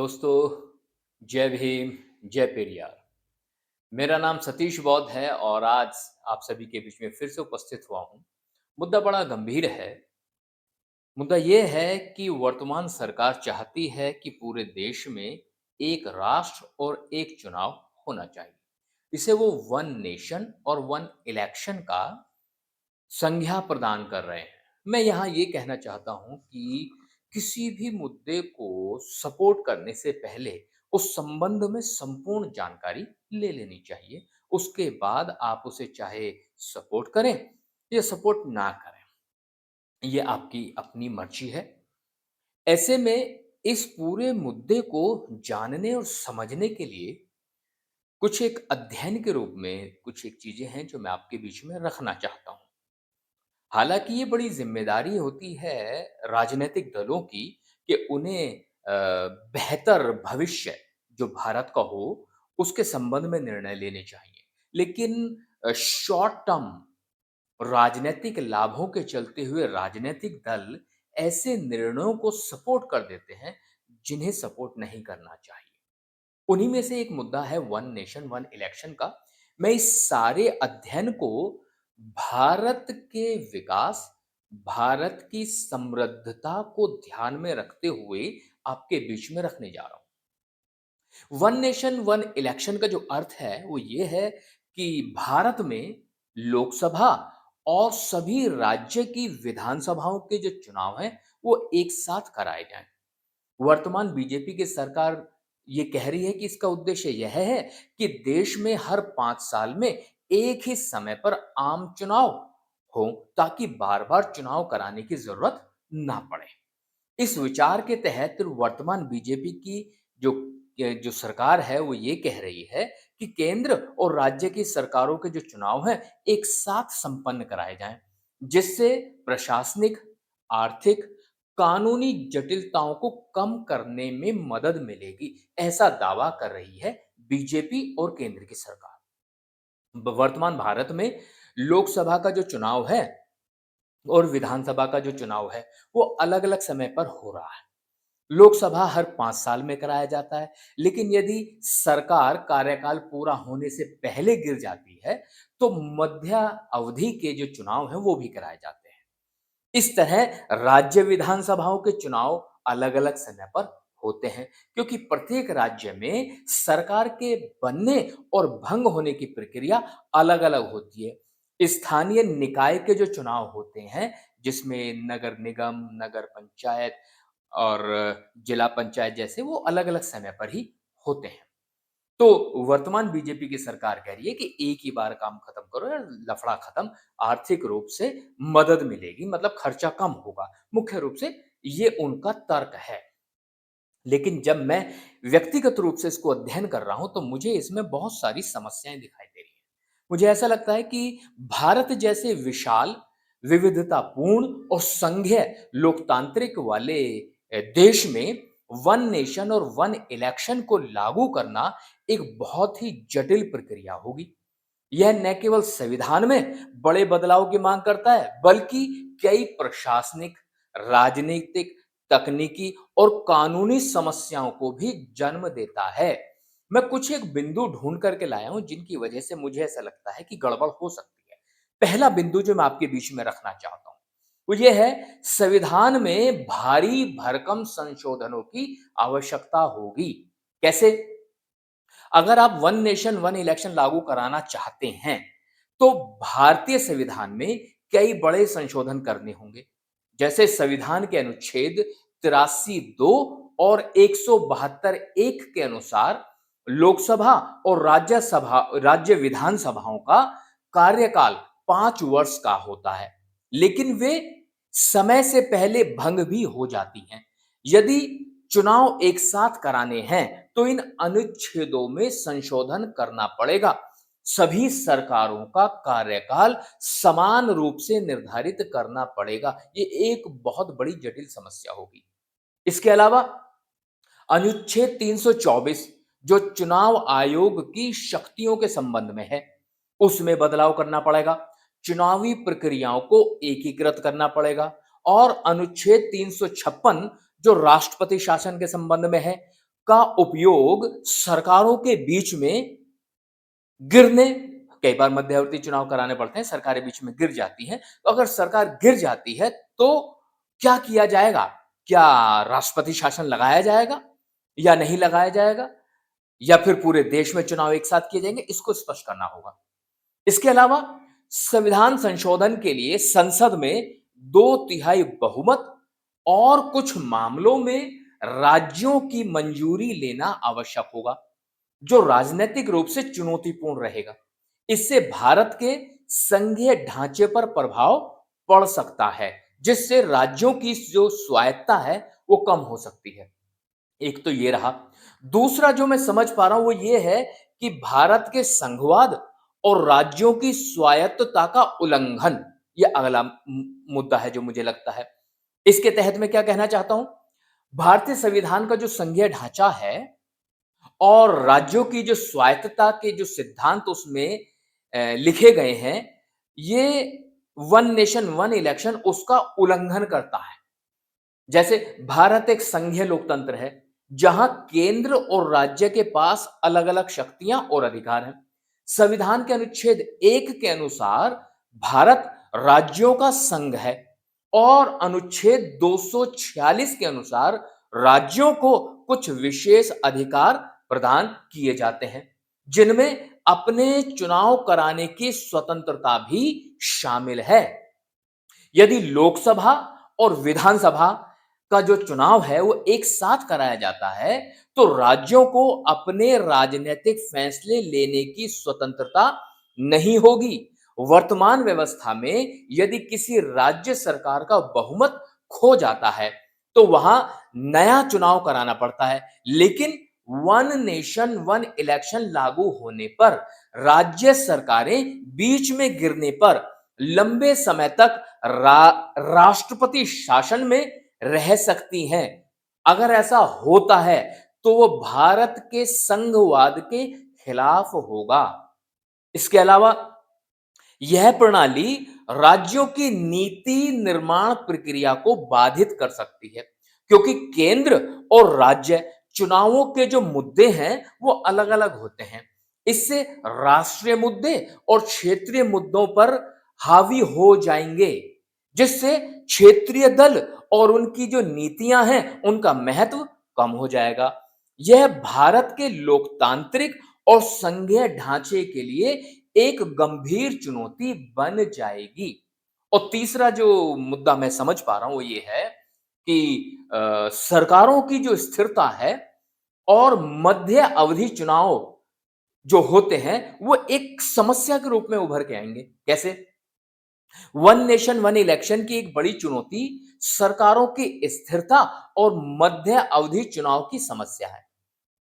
दोस्तों, जय भीम, जय पेरियार। मेरा नाम सतीश बौद्ध है और आज आप सभी के बीच में फिर से उपस्थित हुआ हूँ। मुद्दा बड़ा गंभीर है। मुद्दा ये है कि वर्तमान सरकार चाहती है कि पूरे देश में एक राष्ट्र और एक चुनाव होना चाहिए। इसे वो वन नेशन और वन इलेक्शन का संज्ञा प्रदान कर रहे हैं। मैं यहाँ ये कहना चाहता हूँ कि किसी भी मुद्दे को सपोर्ट करने से पहले उस संबंध में संपूर्ण जानकारी ले लेनी चाहिए। उसके बाद आप उसे चाहे सपोर्ट करें या सपोर्ट ना करें, ये आपकी अपनी मर्जी है। ऐसे में इस पूरे मुद्दे को जानने और समझने के लिए कुछ एक अध्ययन के रूप में कुछ एक चीजें हैं जो मैं आपके बीच में रखना चाहता हूँ। हालाँकि ये बड़ी ज़िम्मेदारी होती है राजनैतिक दलों की कि उन्हें बेहतर भविष्य जो भारत का हो, उसके संबंध में निर्णय लेने चाहिए। लेकिन शॉर्ट टर्म राजनैतिक लाभों के चलते हुए राजनैतिक दल ऐसे निर्णयों को सपोर्ट कर देते हैं, जिन्हें सपोर्ट नहीं करना चाहिए। उन्हीं में से एक मुद्दा है वन नेशन वन इलेक्शन का। मैं इस सारे अध्ययन को भारत के विकास, भारत की समृद्धता को ध्यान में रखते हुए आपके बीच में रखने जा रहा हूँ। वन नेशन वन इलेक्शन का जो अर्थ है वो ये है कि भारत में लोकसभा और सभी राज्य की विधानसभाओं के जो चुनाव हैं वो एक साथ कराए जाएं। वर्तमान बीजेपी की सरकार ये कह रही है कि इसका उद्देश्य यह है कि देश में हर 5 साल में एक ही समय पर आम चुनाव हो, ताकि बार-बार चुनाव कराने की ज़रूरत ना पड़े। इस विचार के तहत वर्तमान बीजेपी की जो जो सरकार है वो ये कह रही है कि केंद्र और राज्य की सरकारों के जो चुनाव हैं एक साथ संपन्न कराए जाएं, जिससे प्रशासनिक, आर्थिक, कानूनी जटिलताओं को कम करने में मदद मिलेगी। ऐसा दावा कर रही है बीजेपी और केंद्र की सरकार। वर्तमान भारत में लोकसभा का जो चुनाव है और विधानसभा का जो चुनाव है वो अलग-अलग समय पर हो रहा है। लोकसभा हर 5 साल में कराया जाता है, लेकिन यदि सरकार कार्यकाल पूरा होने से पहले गिर जाती है, तो मध्य अवधि के जो चुनाव हैं, वो भी कराए जाते हैं। इस तरह राज्य विधानसभाओं के चुनाव अलग-अलग समय पर होते हैं, क्योंकि प्रत्येक राज्य में सरकार के बनने और भंग होने की प्रक्रिया अलग-अलग होती है। स्थानीय निकाय के जो चुनाव होते हैं, जिसमें नगर निगम, नगर पंचायत और जिला पंचायत जैसे वो अलग-अलग समय पर ही होते हैं। तो वर्तमान बीजेपी की सरकार कह रही है कि एक ही बार काम खत्म करो या लफड़ा खत्म, आर्थिक रूप से मदद मिलेगी, मतलब खर्चा कम होगा। मुख्य रूप से ये उनका तर्क है। लेकिन जब मैं व्यक्तिगत रूप से इसको अध्ययन कर रहा हूं तो मुझे इसमें बहुत सारी समस्याएं दिखाई दे रही हैं। मुझे ऐसा लगता है कि भारत जैसे विशाल, विविधतापूर्ण और संघीय लोकतांत्रिक वाले देश में वन नेशन और वन इलेक्शन को लागू करना एक बहुत ही जटिल प्रक्रिया होगी। यह न केवल संविधान में बड़े बदलाव की मांग करता है, बल्कि कई प्रशासनिक, राजनीतिक, तकनीकी और कानूनी समस्याओं को भी जन्म देता है। मैं कुछ एक बिंदु ढूंढ करके लाया हूं जिनकी वजह से मुझे ऐसा लगता है कि गड़बड़ हो सकती है। पहला बिंदु जो मैं आपके बीच में रखना चाहता हूं वो ये है, संविधान में भारी भरकम संशोधनों की आवश्यकता होगी। कैसे? अगर आप वन नेशन वन इलेक्शन लागू कराना चाहते हैं, तो भारतीय संविधान में कई बड़े संशोधन करने होंगे। जैसे संविधान के अनुच्छेद 83 2 और 172 1 के अनुसार लोकसभा और राज्य विधानसभाओं का कार्यकाल 5 वर्ष का होता है, लेकिन वे समय से पहले भंग भी हो जाती हैं। यदि चुनाव एक साथ कराने हैं, तो इन अनुच्छेदों में संशोधन करना पड़ेगा। सभी सरकारों का कार्यकाल समान रूप से निर्धारित करना पड़ेगा। ये एक बहुत बड़ी जटिल समस्या होगी। इसके अलावा अनुच्छेद 324 जो चुनाव आयोग की शक्तियों के संबंध में है, उसमें बदलाव करना पड़ेगा। चुनावी प्रक्रियाओं को एकीकृत करना पड़ेगा और अनुच्छेद 356 जो राष्ट्रपति शासन के संबंध में है, का उपयोग सरकारों के बीच में गिरने कई बार मध्यवर्ती चुनाव कराने पड़ते हैं, सरकारें बीच में गिर जाती हैं। तो अगर सरकार गिर जाती है, तो क्या किया जाएगा? क्या राष्ट्रपति शासन लगाया जाएगा या नहीं लगाया जाएगा? या फिर पूरे देश में चुनाव एक साथ किए जाएंगे? इसको स्पष्ट करना होगा। इसके अलावा संविधान संशोधन के लिए संसद में 2/3 बहुमत और कुछ मामलों में राज्यों की मंजूरी लेना आवश्यक होगा, जो राजनीतिक रूप से चुनौतीपूर्ण रहेगा। इससे भारत के संघीय ढांचे पर प्रभाव पड़ सकता है, जिससे राज्यों की जो स्वायत्ता है, वो कम हो सकती है। एक तो ये रहा। दूसरा जो मैं समझ पा रहा हूं वो ये है कि भारत के संघवाद और राज्यों की स्वायत्तता का उल्लंघन, ये अगला मुद्दा है जो मुझे लगता है। इसके तहत मैं क्या कहना चाहता हूं? भारतीय संविधान का जो संघीय ढांचा है और राज्यों की जो स्वायत्तता के जो सिद्धांत उसमें लिखे गए हैं, ये वन नेशन वन इलेक्शन उसका उल्लंघन करता है। जैसे भारत एक संघीय लोकतंत्र है, जहां केंद्र और राज्य के पास अलग-अलग शक्तियां और अधिकार हैं। संविधान के अनुच्छेद 1 के अनुसार भारत राज्यों का संघ है और अनुच्छेद 246 के अनुसार राज्यों को कुछ विशेष अधिकार प्रदान किए जाते हैं, जिनमें अपने चुनाव कराने की स्वतंत्रता भी शामिल है। यदि लोकसभा और विधानसभा का जो चुनाव है वो एक साथ कराया जाता है, तो राज्यों को अपने राजनीतिक फैसले लेने की स्वतंत्रता नहीं होगी। वर्तमान व्यवस्था में यदि किसी राज्य सरकार का बहुमत खो जाता है, तो वहां नया चुनाव कराना पड़ता है। लेकिन वन नेशन वन इलेक्शन लागू होने पर राज्य सरकारें बीच में गिरने पर लंबे समय तक राष्ट्रपति शासन में रह सकती हैं। अगर ऐसा होता है, तो वो भारत के संघवाद के खिलाफ होगा। इसके अलावा यह प्रणाली राज्यों की नीति निर्माण प्रक्रिया को बाधित कर सकती है, क्योंकि केंद्र और राज्य चुनावों के जो मुद्दे हैं वो अलग-अलग होते हैं। इससे राष्ट्रीय मुद्दे और क्षेत्रीय मुद्दों पर हावी हो जाएंगे, जिससे क्षेत्रीय दल और उनकी जो नीतियां हैं उनका महत्व कम हो जाएगा। यह भारत के लोकतांत्रिक और संघीय ढांचे के लिए एक गंभीर चुनौती बन जाएगी। और तीसरा जो मुद्दा मैं समझ पा रहा हूं वो ये है कि सरकारों की जो स्थिरता है और मध्य अवधि चुनाव जो होते हैं वो एक समस्या के रूप में उभर के आएंगे। कैसे? वन नेशन वन इलेक्शन की एक बड़ी चुनौती सरकारों की स्थिरता और मध्य अवधि चुनाव की समस्या है।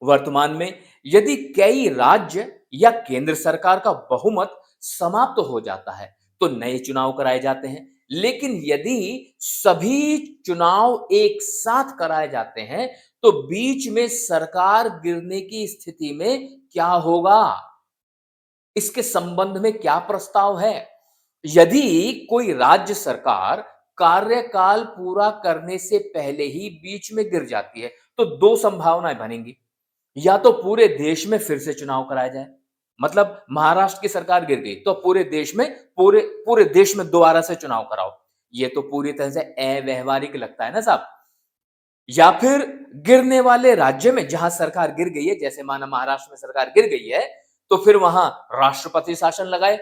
वर्तमान में यदि कई राज्य या केंद्र सरकार का बहुमत समाप्त हो जाता है, तो नए चुनाव कराए जाते हैं। लेकिन यदि सभी चुनाव एक साथ कराए जाते हैं, तो बीच में सरकार गिरने की स्थिति में क्या होगा? इसके संबंध में क्या प्रस्ताव है? यदि कोई राज्य सरकार कार्यकाल पूरा करने से पहले ही बीच में गिर जाती है, तो दो संभावनाएं बनेंगी। या तो पूरे देश में फिर से चुनाव कराया जाए, मतलब महाराष्ट्र की सरकार गिर गई तो पूरे देश में पूरे पूरे देश में दोबारा से चुनाव कराओ। ये तो पूरी तरह से अव्यवहारिक लगता है ना साहब। या फिर गिरने वाले राज्य में जहां सरकार गिर गई है, जैसे माना महाराष्ट्र में सरकार गिर गई है, तो फिर वहां राष्ट्रपति शासन लगाए।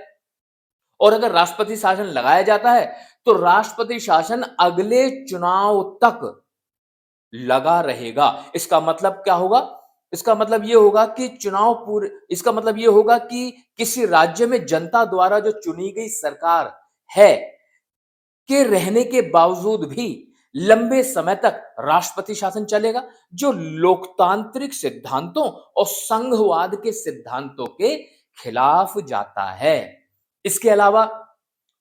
और अगर राष्ट्रपति शासन लगाया जाता है, तो राष्ट्रपति शासन अगले चुनाव तक लगा रहेगा। इसका मतलब क्या होगा? इसका मतलब ये होगा कि इसका मतलब ये होगा कि किसी राज्य में जनता द्वारा जो चुनी गई सरकार है के रहने के बावजूद भी लंबे समय तक राष्ट्रपति शासन चलेगा, जो लोकतांत्रिक सिद्धांतों और संघवाद के सिद्धांतों के खिलाफ जाता है। इसके अलावा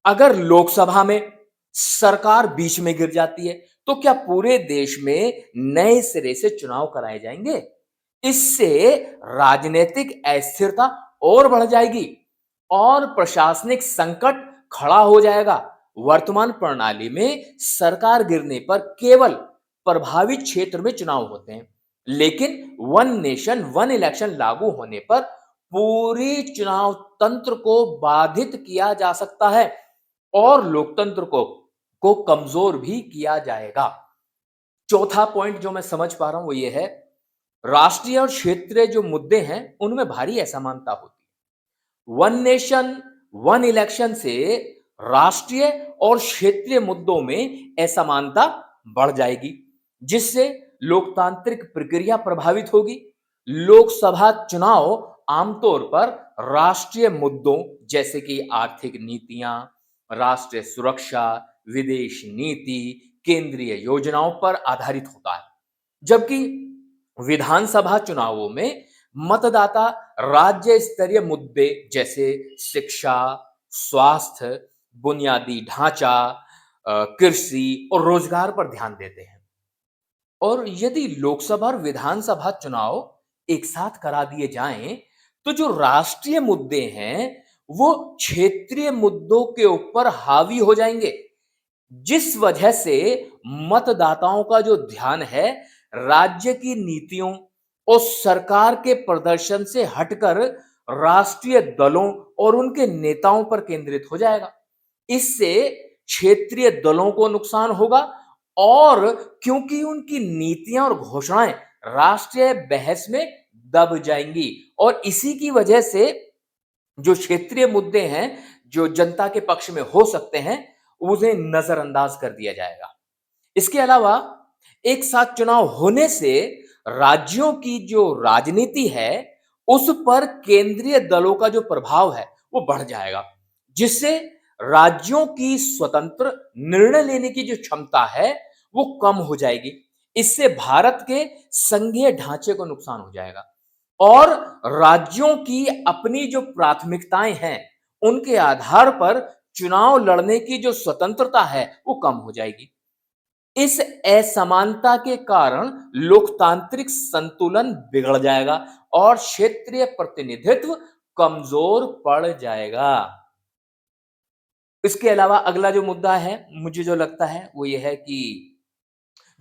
अगर लोकसभा में सरकार बीच में गिर जाती है, तो क्या पूरे देश में नए सिरे से चुनाव कराए जाएंगे? इससे राजनीतिक अस्थिरता और बढ़ जाएगी और प्रशासनिक संकट खड़ा हो जाएगा। वर्तमान प्रणाली में सरकार गिरने पर केवल प्रभावित क्षेत्र में चुनाव होते हैं, लेकिन वन नेशन वन इलेक्शन लागू होने पर पूरी चुनाव तंत्र को बाधित किया जा सकता है और लोकतंत्र को कमजोर भी किया जाएगा। चौथा पॉइंट जो मैं समझ पा रहा हूं वो ये है, राष्ट्रीय और क्षेत्रीय जो मुद्दे हैं उनमें भारी असमानता होती है। वन नेशन वन इलेक्शन से राष्ट्रीय और क्षेत्रीय मुद्दों में असमानता बढ़ जाएगी, जिससे लोकतांत्रिक प्रक्रिया प्रभावित होगी। लोकसभा चुनाव आमतौर पर राष्ट्रीय मुद्दों जैसे कि आर्थिक नीतियां, राष्ट्रीय सुरक्षा, विदेश नीति, केंद्रीय योजनाओं पर आधारित होता है, जबकि विधानसभा चुनावों में मतदाता राज्य स्तरीय मुद्दे जैसे शिक्षा, स्वास्थ्य, बुनियादी ढांचा, कृषि और रोजगार पर ध्यान देते हैं। और यदि लोकसभा और विधानसभा चुनाव एक साथ करा दिए जाएं, तो जो राष्ट्रीय मुद्दे हैं, वो क्षेत्रीय मुद्दों के ऊपर हावी हो जाएंगे, जिस वजह से मतदाताओं का जो ध्यान है राज्य की नीतियों और सरकार के प्रदर्शन से हटकर राष्ट्रीय दलों और उनके नेताओं पर केंद्रित हो जाएगा। इससे क्षेत्रीय दलों को नुकसान होगा और क्योंकि उनकी नीतियां और घोषणाएं राष्ट्रीय बहस में दब जाएंगी और इसी की वजह से जो क्षेत्रीय मुद्दे हैं जो जनता के पक्ष में हो सकते हैं उन्हें नजरअंदाज कर दिया जाएगा। इसके अलावा एक साथ चुनाव होने से राज्यों की जो राजनीति है उस पर केंद्रीय दलों का जो प्रभाव है वो बढ़ जाएगा, जिससे राज्यों की स्वतंत्र निर्णय लेने की जो क्षमता है वो कम हो जाएगी। इससे भारत के संघीय ढांचे को नुकसान हो जाएगा और राज्यों की अपनी जो प्राथमिकताएं हैं उनके आधार पर चुनाव लड़ने की जो स्वतंत्रता है वो कम हो जाएगी। इस असमानता के कारण लोकतांत्रिक संतुलन बिगड़ जाएगा और क्षेत्रीय प्रतिनिधित्व कमजोर पड़ जाएगा। इसके अलावा अगला जो मुद्दा है मुझे जो लगता है वो ये है कि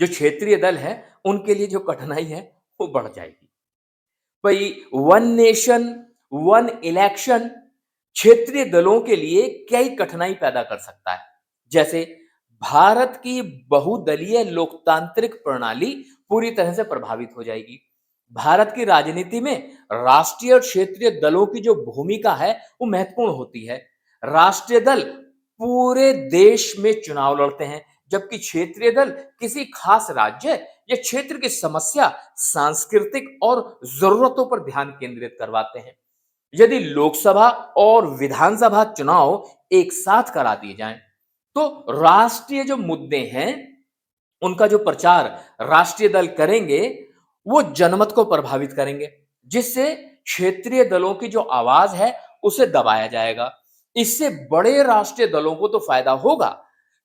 जो क्षेत्रीय दल है उनके लिए जो कठिनाई है वो बढ़ जाएगी। भाई वन नेशन वन इलेक्शन क्षेत्रीय दलों के लिए कई कठिनाई पैदा कर सकता है, जैसे भारत की बहुदलीय लोकतांत्रिक प्रणाली पूरी तरह से प्रभावित हो जाएगी। भारत की राजनीति में राष्ट्रीय और क्षेत्रीय दलों की जो भूमिका है वो महत्वपूर्ण होती है। राष्ट्रीय दल पूरे देश में चुनाव लड़ते हैं, जबकि क्षेत्रीय दल किसी खास राज्य या क्षेत्र की समस्या, सांस्कृतिक और जरूरतों पर ध्यान केंद्रित करवाते हैं। यदि लोकसभा और विधानसभा चुनाव एक साथ करा दिए जाएं, तो राष्ट्रीय जो मुद्दे हैं उनका जो प्रचार राष्ट्रीय दल करेंगे वो जनमत को प्रभावित करेंगे, जिससे क्षेत्रीय दलों की जो आवाज है उसे दबाया जाएगा। इससे बड़े राष्ट्रीय दलों को तो फायदा होगा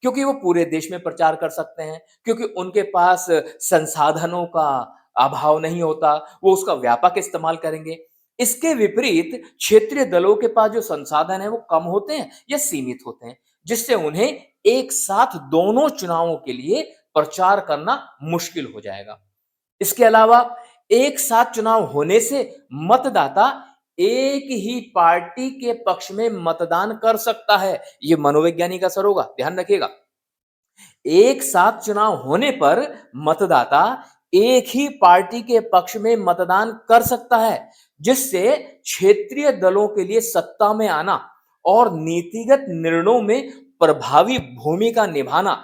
क्योंकि वो पूरे देश में प्रचार कर सकते हैं, क्योंकि उनके पास संसाधनों का अभाव नहीं होता, वो उसका व्यापक इस्तेमाल करेंगे। इसके विपरीत क्षेत्रीय दलों के पास जो संसाधन है वो कम होते हैं या सीमित होते हैं, जिससे उन्हें एक साथ दोनों चुनावों के लिए प्रचार करना मुश्किल हो जाएगा। इसके अलावा एक साथ चुनाव होने से मतदाता एक ही पार्टी के पक्ष में मतदान कर सकता है। यह मनोवैज्ञानिक असर होगा, ध्यान रखिएगा। एक साथ चुनाव होने पर मतदाता एक ही पार्टी के पक्ष में मतदान कर सकता है, जिससे क्षेत्रीय दलों के लिए सत्ता में आना और नीतिगत निर्णयों में प्रभावी भूमिका निभाना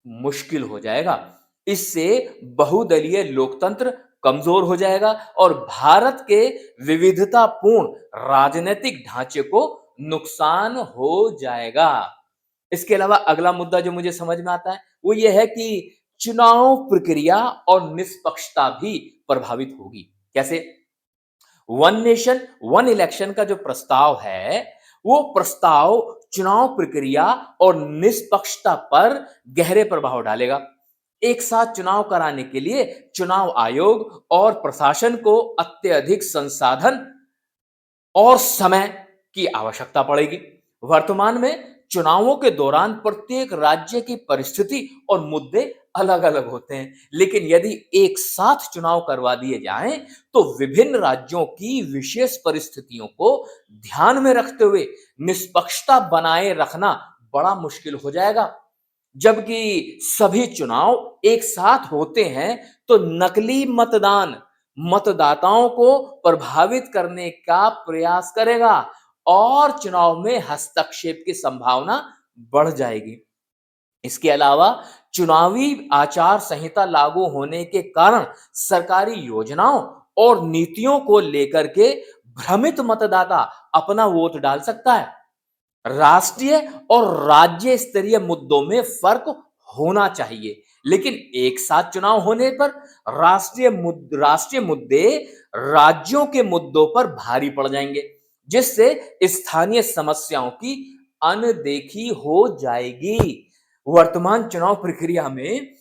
मुश्किल हो जाएगा। इससे बहुदलीय लोकतंत्र कमजोर हो जाएगा और भारत के विविधतापूर्ण राजनीतिक ढांचे को नुकसान हो जाएगा। इसके अलावा अगला मुद्दा जो मुझे समझ में आता है वो ये है कि चुनाव प्रक्रिया और निष्पक्षता भी प्रभावित होगी। कैसे? वन नेशन वन इलेक्शन का जो प्रस्ताव है वो प्रस्ताव चुनाव प्रक्रिया और निष्पक्षता पर गहरे प्रभाव डालेगा। एक साथ चुनाव कराने के लिए चुनाव आयोग और प्रशासन को अत्यधिक संसाधन और समय की आवश्यकता पड़ेगी। वर्तमान में चुनावों के दौरान प्रत्येक राज्य की परिस्थिति और मुद्दे अलग-अलग होते हैं। लेकिन यदि एक साथ चुनाव करवा दिए जाएं, तो विभिन्न राज्यों की विशेष परिस्थितियों को ध्यान में रखते हुए निष्पक्षता बनाए रखना बड़ा मुश्किल हो जाएगा। जबकि सभी चुनाव एक साथ होते हैं, तो नकली मतदान मतदाताओं को प्रभावित करने का प्रयास करेगा और चुनाव में हस्तक्षेप की संभावना बढ़ जाएगी। इसके अलावा चुनावी आचार संहिता लागू होने के कारण सरकारी योजनाओं और नीतियों को लेकर के भ्रमित मतदाता अपना वोट डाल सकता है। राष्ट्रीय और राज्य स्तरीय मुद्दों में फर्क होना चाहिए, लेकिन एक साथ चुनाव होने पर राष्ट्रीय मुद्दे राज्यों के मुद्दों पर भारी पड़ जाएंगे, जिससे स्थानीय समस्याओं की अनदेखी हो जाएगी। वर्तमान चुनाव प्रक्रिया में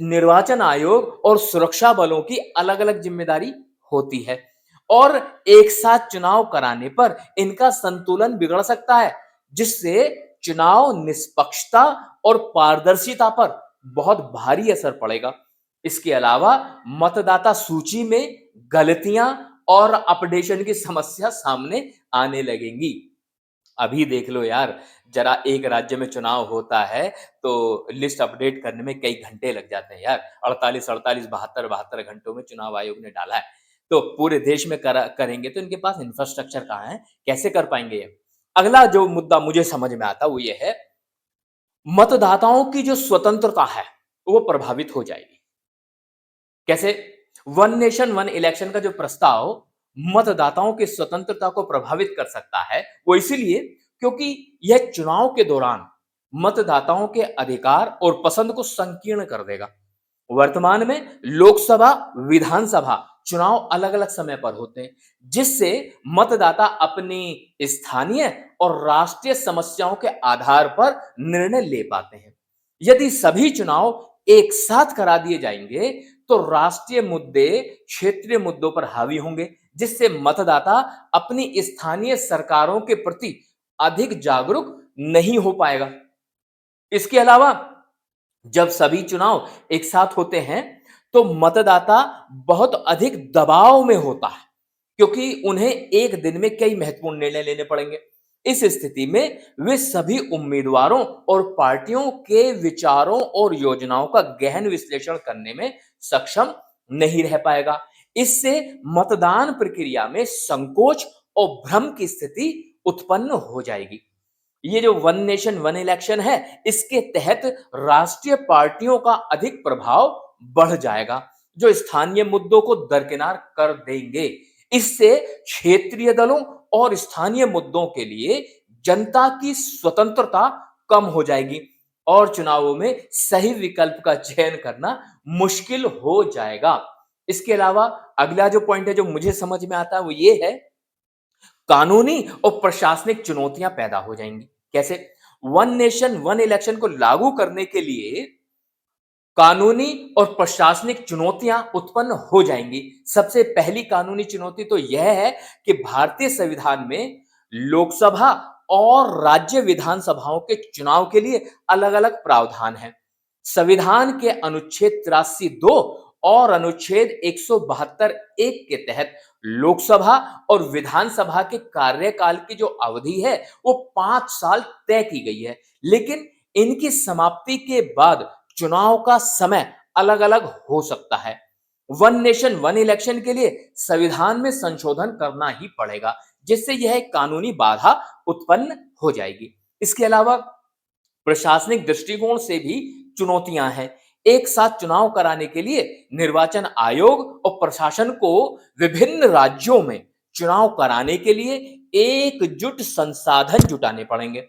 निर्वाचन आयोग और सुरक्षा बलों की अलग-अलग जिम्मेदारी होती है और एक साथ चुनाव कराने पर इनका संतुलन बिगड़ सकता है, जिससे चुनाव निष्पक्षता और पारदर्शिता पर बहुत भारी असर पड़ेगा। इसके अलावा मतदाता सूची में गलतियां और अपडेशन की समस्या सामने आने लगेंगी। अभी देख लो यार, जरा एक राज्य में चुनाव होता है तो लिस्ट अपडेट करने में कई घंटे लग जाते हैं यार। 48-48, 72-72 घंटों में चुनाव आयोग ने डाला है। तो पूरे देश में करेंगे तो इनके पास इंफ्रास्ट्रक्चर कहाँ है? कैसे कर पाएंगे ये? अगला जो मुद्दा मुझे समझ में आता वो ये है, मतदाताओं की जो स्वतंत्रता है वो प्रभावित हो जाएगी। कैसे? वन नेशन वन इलेक्शन का जो प्रस्ताव मतदाताओं की स्वतंत्रता को प्रभावित कर सकता है, वो इसीलिए क्योंकि यह चुनाव के दौरान मतदाताओं के अधिकार और पसंद को संकीर्ण कर देगा। वर्तमान में लोकसभा, विधानसभा चुनाव अलग-अलग समय पर होते हैं, जिससे मतदाता अपनी स्थानीय और राष्ट्रीय समस्याओं के आधार पर निर्णय ले पाते हैं। यदि सभी चुनाव एक साथ करा दिए जाएंगे, तो राष्ट्रीय मुद्दे क्षेत्रीय मुद्दों पर हावी होंगे, जिससे मतदाता अपनी स्थानीय सरकारों के प्रति अधिक जागरूक नहीं हो पाएगा। इसके अलावा जब सभी चुनाव एक साथ होते हैं, तो मतदाता बहुत अधिक दबाव में होता है, क्योंकि उन्हें एक दिन में कई महत्वपूर्ण निर्णय लेने पड़ेंगे। इस स्थिति में वे सभी उम्मीदवारों और पार्टियों के विचारों और योजनाओं का गहन विश्लेषण करने में सक्षम नहीं रह पाएगा। इससे मतदान प्रक्रिया में संकोच और भ्रम की स्थिति उत्पन्न हो जाएगी। ये जो वन नेशन वन इलेक्शन है, इसके तहत राष्ट्रीय पार्टियों का अधिक प्रभाव बढ़ जाएगा, जो स्थानीय मुद्दों को दरकिनार कर देंगे। इससे क्षेत्रीय दलों और स्थानीय मुद्दों के लिए जनता की स्वतंत्रता कम हो जाएगी और चुनावों में सही विकल्प का चयन करना मुश्किल हो जाएगा। इसके अलावा अगला जो पॉइंट है जो मुझे समझ में आता है वो ये है, कानूनी और प्रशासनिक चुनौतियां पैदा हो जाएंगी। कैसे? वन नेशन वन इलेक्शन को लागू करने के लिए कानूनी और प्रशासनिक चुनौतियां उत्पन्न हो जाएंगी। सबसे पहली कानूनी चुनौती तो यह है कि भारतीय संविधान में लोकसभा और राज्य विधानसभाओं के चुनाव के लिए अलग-अलग प्रावधान हैं। संविधान के अनुच्छेद 83(2) और अनुच्छेद 172(1) के तहत लोकसभा और विधानसभा के कार्यकाल की जो अवधि है वो 5 साल तय की गई है, लेकिन इनकी समाप्ति के बाद चुनाव का समय अलग-अलग हो सकता है। वन नेशन वन इलेक्शन के लिए संविधान में संशोधन करना ही पड़ेगा, जिससे यह एक कानूनी बाधा उत्पन्न हो जाएगी। इसके अलावा प्रशासनिक दृष्टिकोण से भी चुनौतियां हैं। एक साथ चुनाव कराने के लिए निर्वाचन आयोग और प्रशासन को विभिन्न राज्यों में चुनाव कराने के लिए एकजुट संसाधन जुटाने पड़ेंगे।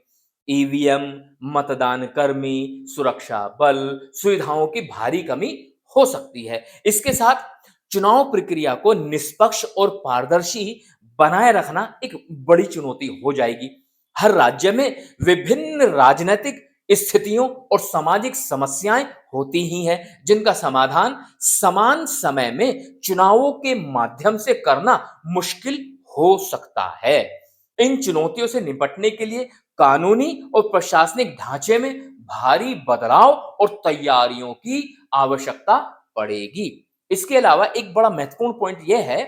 ईवीएम, मतदान कर्मी, सुरक्षा बल, सुविधाओं की भारी कमी हो सकती है। इसके साथ चुनाव प्रक्रिया को निष्पक्ष और पारदर्शी बनाए रखना एक बड़ी चुनौती हो जाएगी। हर राज्य में विभिन्न राजनीतिक स्थितियों और सामाजिक समस्याएं होती ही हैं, जिनका समाधान समान समय में चुनावों के माध्यम से करना मुश्किल हो सकता है। इन चुनौतियों से निपटने के लिए कानूनी और प्रशासनिक ढांचे में भारी बदलाव और तैयारियों की आवश्यकता पड़ेगी। इसके अलावा एक बड़ा महत्वपूर्ण पॉइंट यह है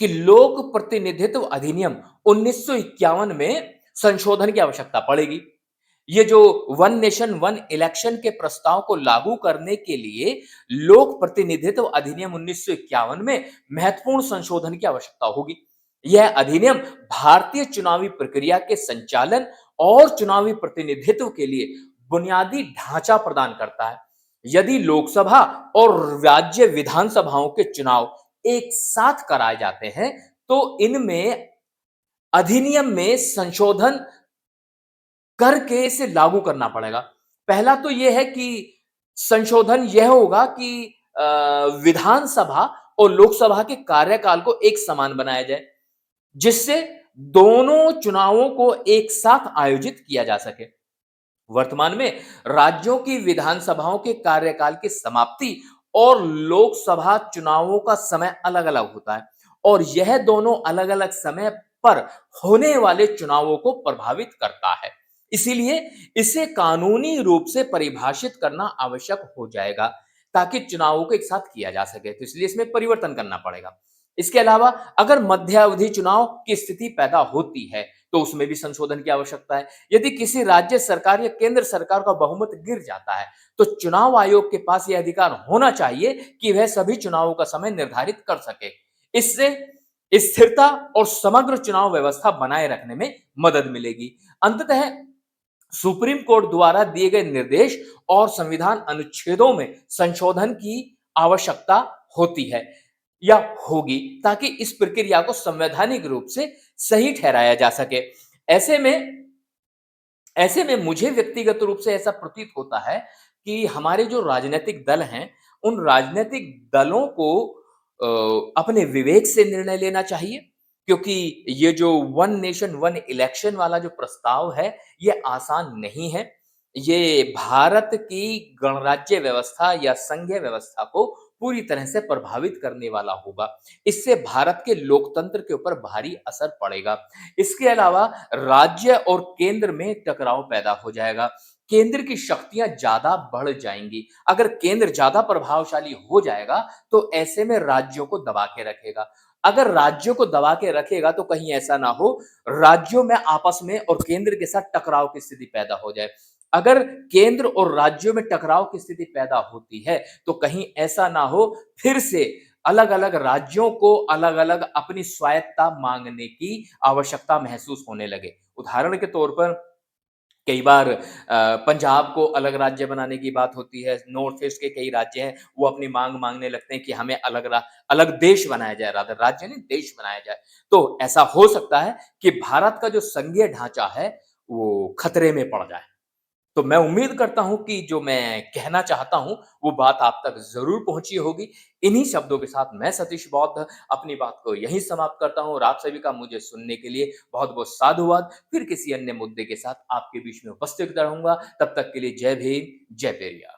कि लोक प्रतिनिधित्व अधिनियम 1951 में संशोधन की आवश्यकता पड़ेगी। ये जो वन नेशन वन इलेक्शन के प्रस्ताव को लागू करने के लिए लोक प्रतिनिधित्व अधिनियम 1951 में महत्वपूर्ण संशोधन की आवश्यकता होगी। यह अधिनियम भारतीय चुनावी प्रक्रिया के संचालन और चुनावी प्रतिनिधित्व के लिए बुनियादी ढांचा प्रदान करता है। यदि लोकसभा और राज्य विधानसभाओं के चुनाव एक साथ कराए जाते हैं, तो इनमें अधिनियम में संशोधन करके इसे लागू करना पड़ेगा। पहला तो यह है कि संशोधन यह होगा कि विधानसभा और लोकसभा के कार्यकाल को एक समान बनाया जाए, जिससे दोनों चुनावों को एक साथ आयोजित किया जा सके। वर्तमान में राज्यों की विधानसभाओं के कार्यकाल की समाप्ति और लोकसभा चुनावों का समय अलग-अलग होता है और यह दोनों अलग-अलग समय पर होने वाले चुनावों को प्रभावित करता है। इसीलिए इसे कानूनी रूप से परिभाषित करना आवश्यक हो जाएगा ताकि चुनावों को एक साथ किया जा सके। तो इसलिए इसमें परिवर्तन करना पड़ेगा। इसके अलावा अगर मध्यावधि चुनाव की स्थिति पैदा होती है, तो उसमें भी संशोधन की आवश्यकता है। यदि किसी राज्य सरकार या केंद्र सरकार का बहुमत गिर जाता है, तो चुनाव आयोग के पास यह अधिकार होना चाहिए कि वह सभी चुनावों का समय निर्धारित कर सके। इससे स्थिरता और समग्र चुनाव व्यवस्था बनाए रखने में मदद मिलेगी। अंततः सुप्रीम कोर्ट द्वारा दिए गए निर्देश और संविधान अनुच्छेदों में संशोधन की आवश्यकता होती है या होगी ताकि इस प्रक्रिया को संवैधानिक रूप से सही ठहराया जा सके। ऐसे में ऐसे में मुझे व्यक्तिगत रूप से ऐसा प्रतीत होता है कि हमारे जो राजनीतिक दल हैं, उन राजनीतिक दलों को अपने विवेक से निर्णय लेना चाहिए क्योंकि ये जो वन नेशन वन इलेक्शन वाला जो प्रस्ताव है, ये आसान नहीं है। ये भारत की गणराज्य व्यवस्था या संघीय व्यवस्था को पूरी तरह से प्रभावित करने वाला होगा। इससे भारत के लोकतंत्र के ऊपर भारी असर पड़ेगा। इसके अलावा राज्य और केंद्र में टकराव पैदा हो जाएगा। केंद्र की शक्तियाँ ज़्यादा बढ़ जाएँगी। अगर केंद्र ज़्यादा प्रभावशाली हो जाएगा, तो ऐसे में राज्यों को दबा के रखेगा। अगर राज्यों को दबा के रखेगा, तो कहीं ऐसा ना हो, राज्यों में आपस में और केंद्र के साथ टकराव की स्थिति पैदा हो जाए। अगर केंद्र और राज्यों में टकराव की स्थिति पैदा होती है, तो कहीं ऐसा ना हो, फिर से अलग-अलग राज्यों को अलग-अलग अपनी स्वायत्तता माँगने की आवश्यकता महसूस होने लगे। उदाहरण के तौर पर कई बार पंजाब को अलग राज्य बनाने की बात होती है, नॉर्थ ईस्ट के कई राज्य हैं, वो अपनी माँग माँगने लगते हैं कि हमें अलग देश बनाया जाए, रादर राज्य नहीं, देश बनाया जाए। तो ऐसा हो सकता है कि भारत का जो संघीय ढाँचा है, वो खतरे में पड़ जाए। तो मैं उम्मीद करता हूँ कि जो मैं कहना चाहता हूँ, वो बात आप तक ज़रूर पहुँची होगी। इन्हीं शब्दों के साथ मैं सतीश बौद्ध अपनी बात को यहीं समाप्त करता हूँ और आप सभी का मुझे सुनने के लिए बहुत-बहुत साधुवाद। फिर किसी अन्य मुद्दे के साथ आपके बीच में उपस्थित रहूँगा। तब तक के लिए जय भीम, जय पेरियार।